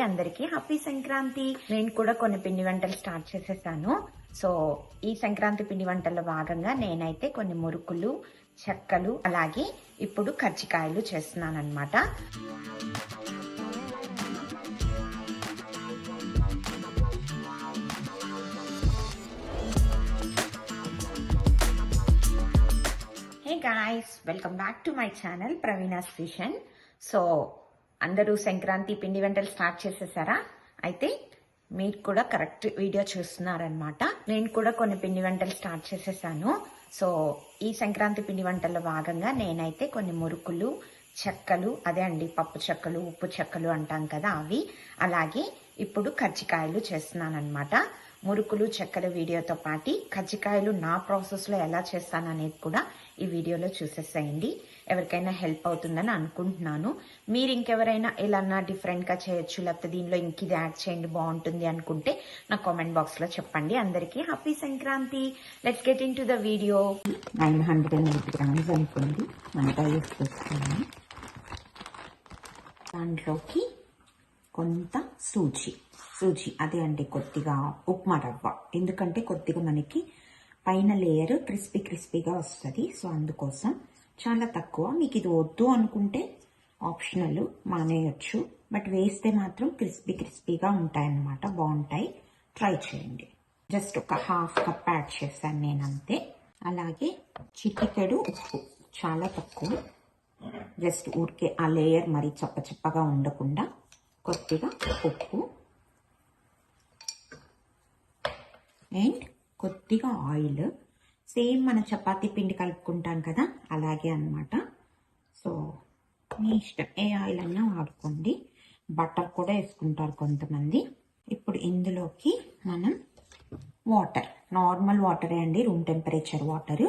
అందరికీ హ్యాపీ సంక్రాంతి. నేను కూడా కొన్ని పిండి వంటలు స్టార్ట్ చేసేసాను. సో ఈ సంక్రాంతి పిండి వంటల్లో భాగంగా నేనైతే కొన్ని మురుకులు, చెక్కలు, అలాగే ఇప్పుడు కజ్జికాయలు చేస్తున్నాను అనమాట. Hey guys, welcome back to my channel Praveena's kitchen. So అందరూ సంక్రాంతి పిండి వంటలు స్టార్ట్ చేసేసారా? అయితే మీరు కూడా కరెక్ట్ వీడియో చూస్తున్నారనమాట. నేను కూడా కొన్ని పిండి వంటలు స్టార్ట్ చేసేసాను. సో ఈ సంక్రాంతి పిండి వంటల్లో భాగంగా నేనైతే కొన్ని మురుకులు, చెక్కలు, అదే అండి పప్పు చెక్కలు, ఉప్పు చెక్కలు అంటాం కదా, అవి, అలాగే ఇప్పుడు కజ్జికాయలు చేస్తున్నాను అనమాట. మురుకులు, చెక్కల వీడియోతో పాటు కజ్జికాయలు నా ప్రాసెస్లో ఎలా చేస్తాను అనేది కూడా ఈ వీడియోలో చూసేసేయండి. ఎవరికైనా హెల్ప్ అవుతుందని అనుకుంటున్నాను. మీరు ఇంకెవరైనా ఇలా డిఫరెంట్గా చేయొచ్చు, లేకపోతే దీనిలో ఇంక ఇది యాడ్ చేయండి బాగుంటుంది అనుకుంటే నా కామెంట్ బాక్స్లో చెప్పండి. అందరికీ happy Sankranti. Let's get in to the video. 980 grams అనుకోండి వంట వేసుకొస్తాను. దాంట్లోకి కొంత సూజీ అదే అండి, కొద్దిగా ఉప్మా రవ్వ, ఎందుకంటే కొద్దిగా మనకి పైన లేయర్ క్రిస్పీగా వస్తుంది. సో అందుకోసం చాలా తక్కువ. మీకు ఇది వద్దు అనుకుంటే ఆప్షనల్, మానేయచ్చు. బట్ వేస్తే మాత్రం క్రిస్పీగా ఉంటాయన్నమాట, బాగుంటాయి. ట్రై చేయండి. జస్ట్ ఒక హాఫ్ కప్ యాడ్ చేశాను నేను, అంతే. అలాగే చిటికెడు ఉప్పు, చాలా తక్కువ. జస్ట్ ఊరికే ఆ లేయర్ మరి చప్పగా ఉండకుండా కొద్దిగా ఉప్పు అండ్ కొద్దిగా ఆయిల్. సేమ్ మన చపాతీ పిండి కలుపుకుంటాం కదా, అలాగే అన్నమాట. సో మీ ఇష్టం, ఏ ఆయిల్ అన్నా వాడుకోండి. బటర్ కూడా వేసుకుంటారు కొంతమంది. ఇప్పుడు ఇందులోకి మనం వాటర్, నార్మల్ వాటరే అండి, రూమ్ టెంపరేచర్ వాటర్,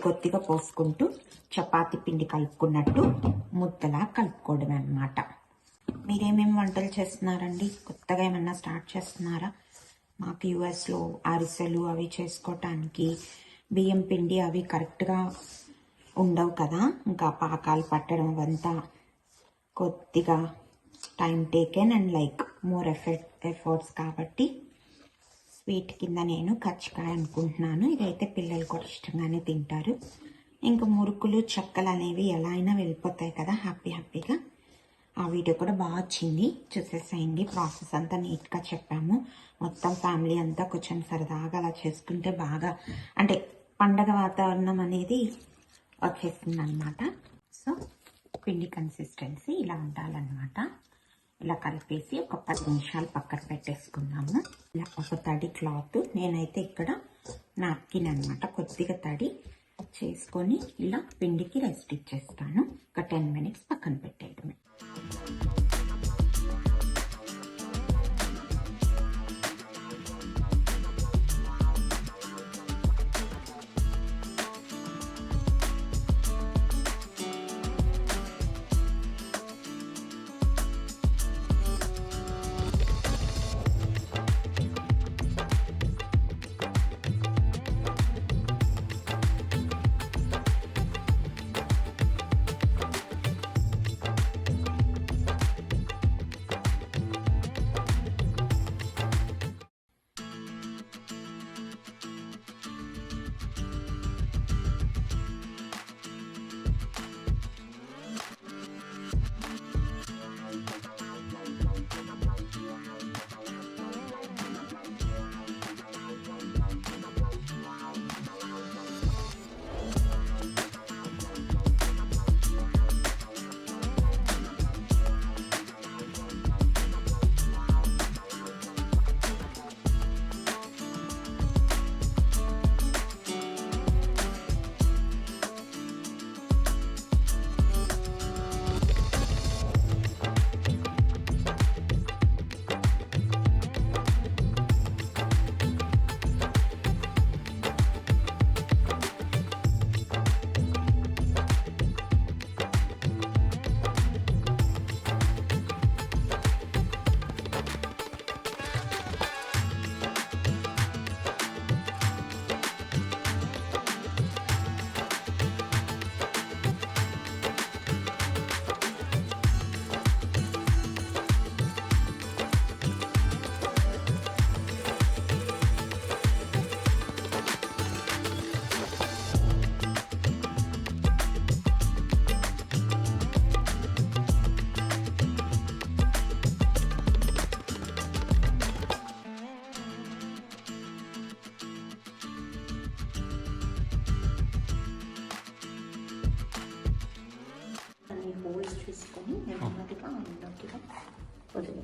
కొద్దిగా పోసుకుంటూ చపాతీ పిండి కలుపుకున్నట్టు ముద్దలా కలుపుకోవడమే అన్నమాట. మీరేమేమి వంటలు చేస్తున్నారండి? కొత్తగా ఏమన్నా స్టార్ట్ చేస్తున్నారా? మాకు యూఎస్లో అరిసెలు అవి చేసుకోవటానికి బియ్యం పిండి అవి కరెక్ట్గా ఉండవు కదా, ఇంకా పాకాలు పట్టడం అవంతా కొద్దిగా time taken and like more efforts కాబట్టి స్వీట్ కింద నేను కజ్జికాయ అనుకుంటున్నాను. ఇదైతే పిల్లలు కూడా ఇష్టంగానే తింటారు. ఇంకా మురుకులు, చెక్కలు అనేవి ఎలా అయినా వెళ్ళిపోతాయి కదా హ్యాపీగా. ఆ వీడియో కూడా బాగా వచ్చింది, చూసేసేయండి. ప్రాసెస్ అంతా నీట్గా చెప్పాము. మొత్తం ఫ్యామిలీ అంతా కొంచెం సరదాగా అలా చేసుకుంటే బాగా, అంటే పండగ వాతావరణం అనేది వచ్చేస్తుంది అనమాట. సో పిండి కన్సిస్టెన్సీ ఇలా ఉండాలన్నమాట. ఇలా కలిపేసి ఒక 10 నిమిషాలు పక్కన పెట్టేసుకున్నాము. ఇలా ఒక తడి క్లాత్, నేనైతే ఇక్కడ నాప్కిన్ అనమాట, కొద్దిగా తడి చేసుకొని ఇలా పిండికి రెస్ట్ ఇచ్చేస్తాను. ఒక 10 మినిట్స్ పక్కన పెట్టేయడమే.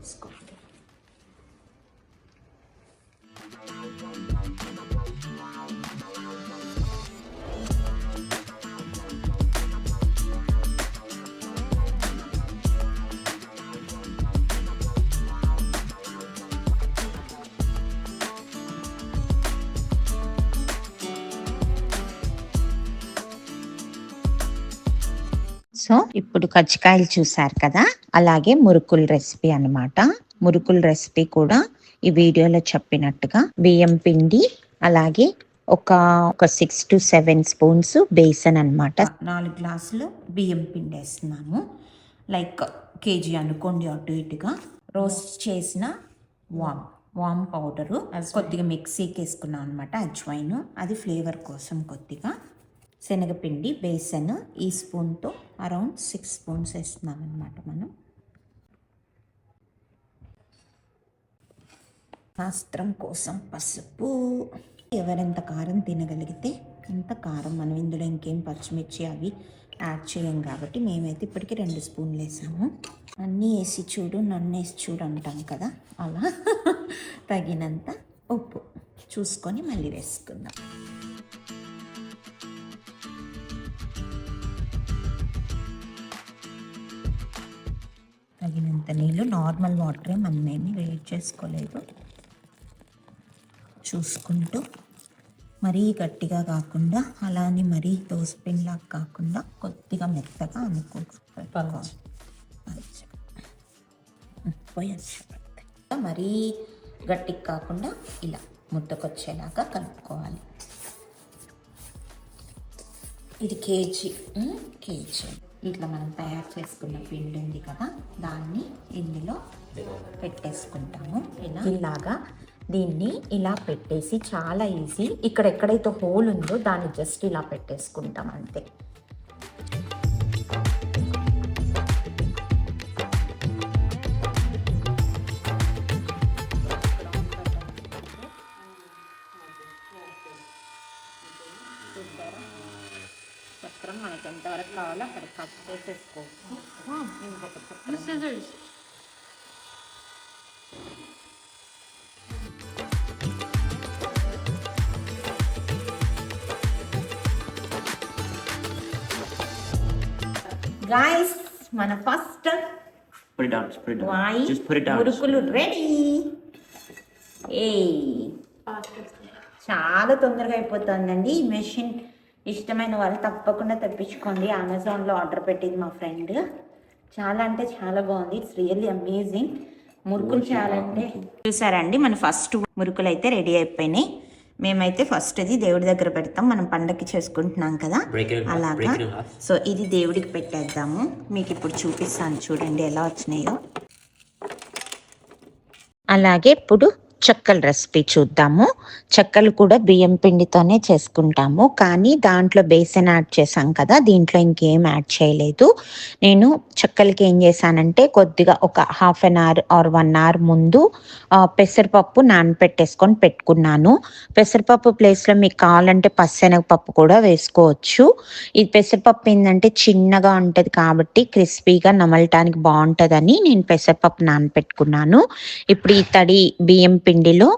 వేసుకోవాలి. సో ఇప్పుడు కజ్జికాయలు చూసారు కదా, అలాగే మురుకుల రెసిపీ అన్నమాట. మురుకుల రెసిపీ కూడా ఈ వీడియోలో చెప్పినట్టుగా బియ్యం పిండి, అలాగే ఒక 6 to 7 స్పూన్స్ బేసన్ అన్నమాట. 4 గ్లాసులు బియ్యం పిండి వేస్తున్నాము. లైక్ కేజీ అనుకోండి అటు ఇటుగా. రోస్ట్ చేసిన వామ్ పౌడరు కొద్దిగా మిక్సీకి వేసుకున్నాం అనమాట. అజ్వైన్, అది ఫ్లేవర్ కోసం. కొద్దిగా శనగపిండి, బేసన్ ఈ స్పూన్తో అరౌండ్ 6 స్పూన్స్ వేస్తున్నాం అనమాట. మనం శాస్త్రం కోసం పసుపు. ఎవరెంత కారం తినగలిగితే అంత కారం. మనం ఇందులో ఇంకేం పచ్చిమిర్చి అవి యాడ్ చేయం కాబట్టి మేమైతే ఇప్పటికీ 2 స్పూన్లు వేసాము. అన్నీ వేసి చూడు, నన్ను వేసి చూడు అంటాం కదా, అలా తగినంత ఉప్పు చూసుకొని మళ్ళీ వేసుకుందాం. తగినంత నీళ్ళు, నార్మల్ వాటరే, మనమేమి వేడి చేసుకోలేదు. చూసుకుంటూ మరీ గట్టిగా కాకుండా, అలానే మరీ దోసపిండిలాగా కాకుండా కొద్దిగా మెత్తగా మరీ గట్టిగా కాకుండా ఇలా ముద్దకొచ్చేలాగా కలుపుకోవాలి. ఇది కేజీ ఇట్లా మనం తయారు చేసుకున్న పిండి ఉంది కదా, దాన్ని ఇందులో పెట్టేసుకుంటాము. ఇలాగా దీన్ని ఇలా పెట్టేసి చాలా ఈజీ. ఇక్కడ ఎక్కడైతే హోల్ ఉందో దాన్ని జస్ట్ ఇలా పెట్టేసుకుంటాం అంతే. చక్రం మనకి ఎంతవరకు కావాలో అక్కడ కట్ చేసేసుకోవచ్చు. ఇంకొక చక్రం గాయ్స్, మన ఫస్ట్ మురుకులు రెడీ. చాలా తొందరగా అయిపోతుందండి. ఈ మెషిన్ ఇష్టమైన వాళ్ళు తప్పకుండా తెప్పించుకోండి. అమెజాన్లో ఆర్డర్ పెట్టింది మా ఫ్రెండ్. చాలా అంటే చాలా బాగుంది. It's really amazing. మురుకులు చేయాలంటే చూసారండి, మన ఫస్ట్ మురుకులు అయితే రెడీ అయిపోయినాయి. మేమైతే ఫస్ట్ ఇది దేవుడి దగ్గర పెడతాం, మనం పండక్కి చేసుకుంటున్నాం కదా అలాగా. సో ఇది దేవుడికి పెట్టేద్దాము. మీకు ఇప్పుడు చూపిస్తాను చూడండి ఎలా వచ్చినాయో. అలాగే ఇప్పుడు చెక్కల రెసిపీ చూద్దాము. చెక్కలు కూడా బియ్యం పిండితోనే చేసుకుంటాము, కానీ దాంట్లో బేసన్ యాడ్ చేసాం కదా, దీంట్లో ఇంకేం యాడ్ చేయలేదు. నేను చెక్కలకి ఏం చేశానంటే కొద్దిగా ఒక 1/2 hour ఆర్ 1 hour ముందు పెసరపప్పు నానపెట్టేసుకొని పెట్టుకున్నాను. పెసరపప్పు ప్లేస్లో మీకు కావాలంటే పచ్చెనగపప్పు కూడా వేసుకోవచ్చు. ఈ పెసరపప్పు ఏంటంటే చిన్నగా ఉంటుంది కాబట్టి క్రిస్పీగా నమలటానికి బాగుంటుందని నేను పెసరపప్పు నానపెట్టుకున్నాను. ఇప్పుడు ఈ తడి బియ్యం పిండిలో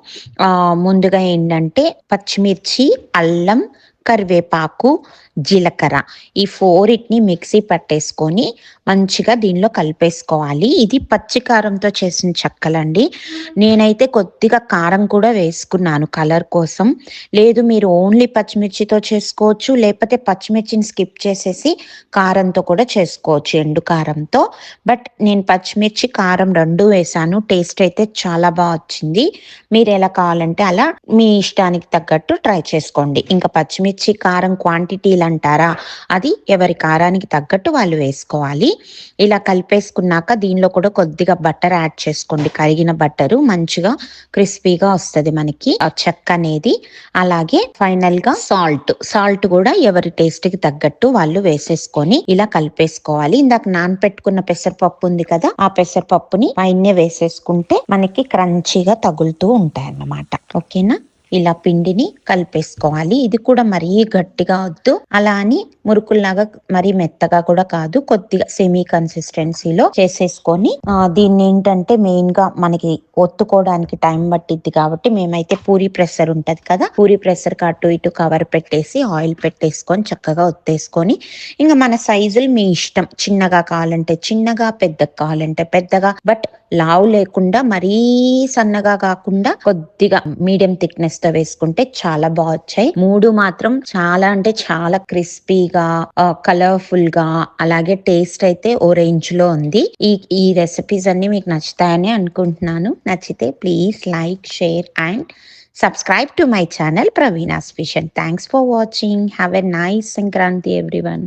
ముందుగా ఏంటంటే పచ్చిమిర్చి, అల్లం, కరివేపాకు, జీలకర్ర ఈ 4 మిక్సీ పట్టేసుకొని మంచిగా దీనిలో కలిపేసుకోవాలి. ఇది పచ్చి కారంతో చేసిన చెక్కలండి. నేనైతే కొద్దిగా కారం కూడా వేసుకున్నాను కలర్ కోసం. లేదు మీరు ఓన్లీ పచ్చిమిర్చితో చేసుకోవచ్చు, లేకపోతే పచ్చిమిర్చిని స్కిప్ చేసేసి కారంతో కూడా చేసుకోవచ్చు, ఎండు కారంతో. బట్ నేను పచ్చిమిర్చి, కారం 2 వేసాను. టేస్ట్ అయితే చాలా బాగా వచ్చింది. మీరు ఎలా కావాలంటే అలా మీ ఇష్టానికి తగ్గట్టు ట్రై చేసుకోండి. ఇంకా పచ్చిమిర్చి, కారం క్వాంటిటీలు అంటారా, అది ఎవరి కారానికి తగ్గట్టు వాళ్ళు వేసుకోవాలి. ఇలా కలిపేసుకున్నాక దీనిలో కూడా కొద్దిగా బటర్ యాడ్ చేసుకోండి, కరిగిన బట్టరు. మంచిగా క్రిస్పీగా వస్తుంది మనకి ఆ చెక్క అనేది. అలాగే ఫైనల్ గా సాల్ట్ కూడా ఎవరి టేస్ట్ కి తగ్గట్టు వాళ్ళు వేసేసుకొని ఇలా కలిపేసుకోవాలి. ఇందాక నానపెట్టుకున్న పెసరపప్పు ఉంది కదా, ఆ పెసరపప్పుని పైనే వేసేసుకుంటే మనకి క్రంచీగా తగులుతూ ఉంటాయి అన్నమాట. ఓకేనా? ఇలా పిండిని కలిపేసుకోవాలి. ఇది కూడా మరీ గట్టిగా వద్దు, అలా అని మురుకుల్లాగా మరి మెత్తగా కూడా కాదు, కొద్దిగా సెమీ కన్సిస్టెన్సీలో చేసేసుకొని దీన్ని ఏంటంటే మెయిన్ గా మనకి ఒత్తుకోవడానికి టైం పట్టిద్ది కాబట్టి మేమైతే పూరి ప్రెషర్ ఉంటది కదా, పూరి ప్రెషర్ కి అటు ఇటు కవర్ పెట్టేసి ఆయిల్ పెట్టేసుకొని చక్కగా ఒత్తేసుకొని ఇంకా మన సైజులు మీ ఇష్టం, చిన్నగా కావాలంటే చిన్నగా, పెద్దగా కావాలంటే పెద్దగా, బట్ లావు లేకుండా మరీ సన్నగా కాకుండా కొద్దిగా మీడియం థిక్నెస్ తో వేసుకుంటే చాలా బాగా వచ్చాయి. 3 మాత్రం చాలా అంటే చాలా క్రిస్పీగా, కలర్ఫుల్ గా, అలాగే టేస్ట్ అయితే ఓ రేంజ్ లో ఉంది. ఈ రెసిపీస్ అన్ని మీకు నచ్చుతాయని అనుకుంటున్నాను. నచ్చితే please like, share and subscribe to my channel Praveena's Vision. Thanks for watching. Have a nice Sankranti everyone.